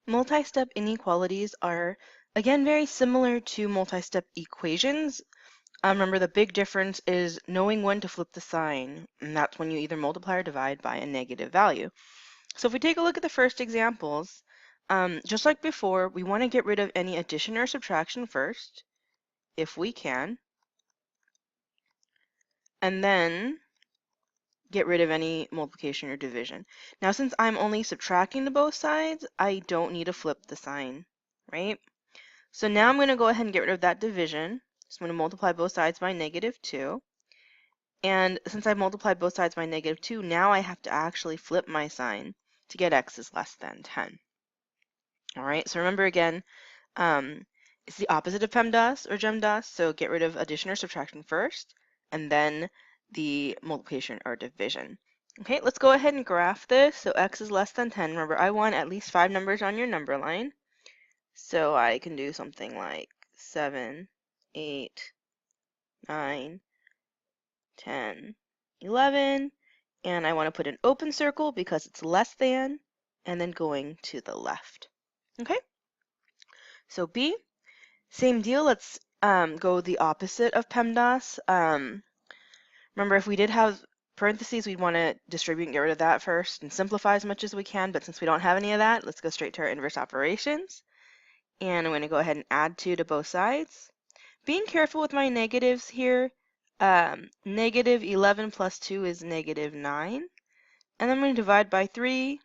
Multi-step inequalities are, again, very similar to multi-step equations. Remember, the big difference is knowing when to flip the sign, and that's when you either multiply or divide by a negative value. So if we take a look at the first examples, just like before, we want to get rid of any addition or subtraction first, if we can, and then get rid of any multiplication or division. Now, since I'm only subtracting to both sides, I don't need to flip the sign, right? So now I'm going to go ahead and get rid of that division. So I'm going to multiply both sides by -2. And since I multiplied both sides by -2, now I have to actually flip my sign to get x is less than 10. All right, so remember again, it's the opposite of PEMDAS or GEMDAS, so get rid of addition or subtraction first, and then the multiplication or division. Okay, let's go ahead and graph this. So x is less than 10. Remember, I want at least 5 numbers on your number line. So I can do something like 7, 8, 9, 10, 11, and I want to put an open circle because it's less than, and then going to the left. Okay, so B, same deal. Let's go the opposite of PEMDAS. Remember, if we did have parentheses, we'd want to distribute and get rid of that first and simplify as much as we can, but since we don't have any of that, let's go straight to our inverse operations. And I'm going to go ahead and add 2 to both sides. Being careful with my negatives here, -11 plus 2 is -9. And then I'm going to divide by 3.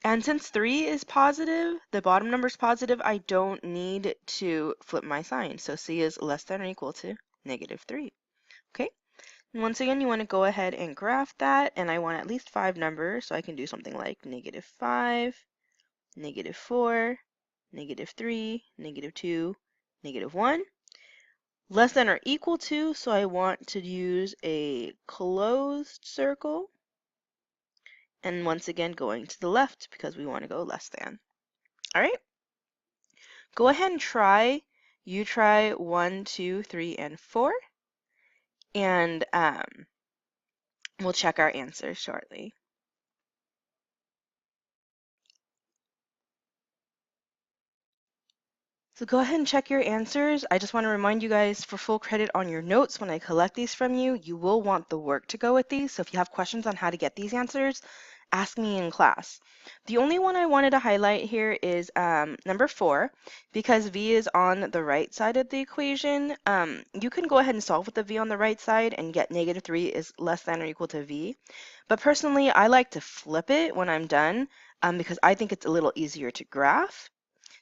And since 3 is positive, the bottom number is positive, I don't need to flip my sign. So C is less than or equal to -3. Okay? And once again, you want to go ahead and graph that. And I want at least 5 numbers, so I can do something like -5, -4, -3, -2, -1. Less than or equal to, so I want to use a closed circle. And once again, going to the left because we want to go less than. All right. Go ahead and try. You try 1, 2, 3, and 4. And we'll check our answers shortly. So go ahead and check your answers. I just want to remind you guys, for full credit on your notes, when I collect these from you, you will want the work to go with these. So if you have questions on how to get these answers, ask me in class. The only one I wanted to highlight here is number 4, because v is on the right side of the equation. You can go ahead and solve with the v on the right side and get -3 is less than or equal to v. But personally, I like to flip it when I'm done because I think it's a little easier to graph.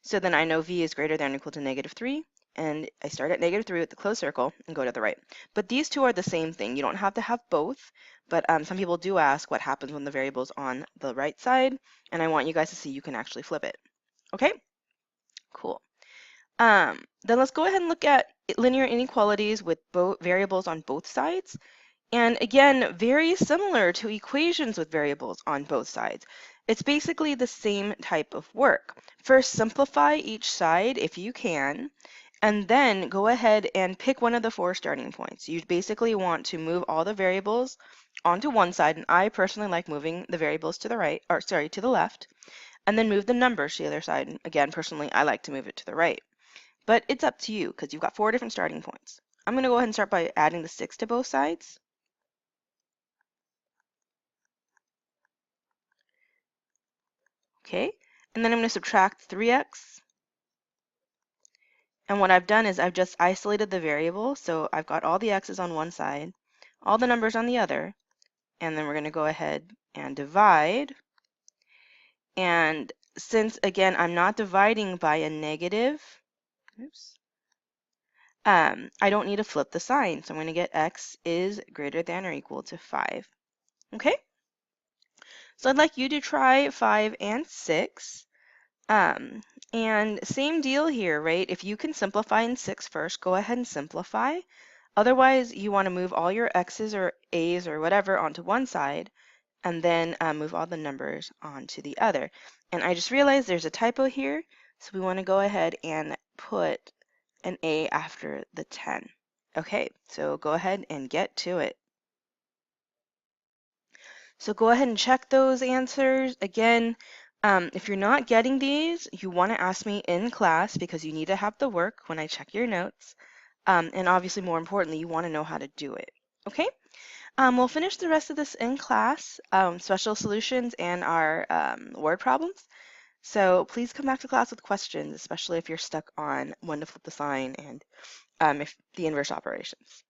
So then I know v is greater than or equal to -3, and I start at -3 with the closed circle and go to the right. But these two are the same thing. You don't have to have both, but some people do ask what happens when the variable's on the right side, and I want you guys to see you can actually flip it. Okay? Cool. Then let's go ahead and look at linear inequalities with both variables on both sides. And again, very similar to equations with variables on both sides. It's basically the same type of work. First, simplify each side if you can, and then go ahead and pick one of the 4 starting points. You basically want to move all the variables onto one side, and I personally like moving the variables to the right, or sorry, to the left, and then move the numbers to the other side. And again, personally, I like to move it to the right. But it's up to you because you've got 4 different starting points. I'm going to go ahead and start by adding the 6 to both sides. Okay, and then I'm going to subtract 3x. And what I've done is I've just isolated the variable, so I've got all the x's on one side, all the numbers on the other, and then we're going to go ahead and divide. And since, again, I'm not dividing by a negative, oops, I don't need to flip the sign, so I'm going to get x is greater than or equal to 5. Okay? So I'd like you to try 5 and 6. And same deal here, right? If you can simplify in 6 first, go ahead and simplify. Otherwise, you want to move all your x's or a's or whatever onto one side, and then move all the numbers onto the other. And I just realized there's a typo here, so we want to go ahead and put an a after the 10. Okay, so go ahead and get to it. So go ahead and check those answers. Again, If you're not getting these, you want to ask me in class because you need to have the work when I check your notes. And obviously, more importantly, you want to know how to do it. Okay? We'll finish the rest of this in class, special solutions and our word problems. So please come back to class with questions, especially if you're stuck on when to flip the sign and if the inverse operations.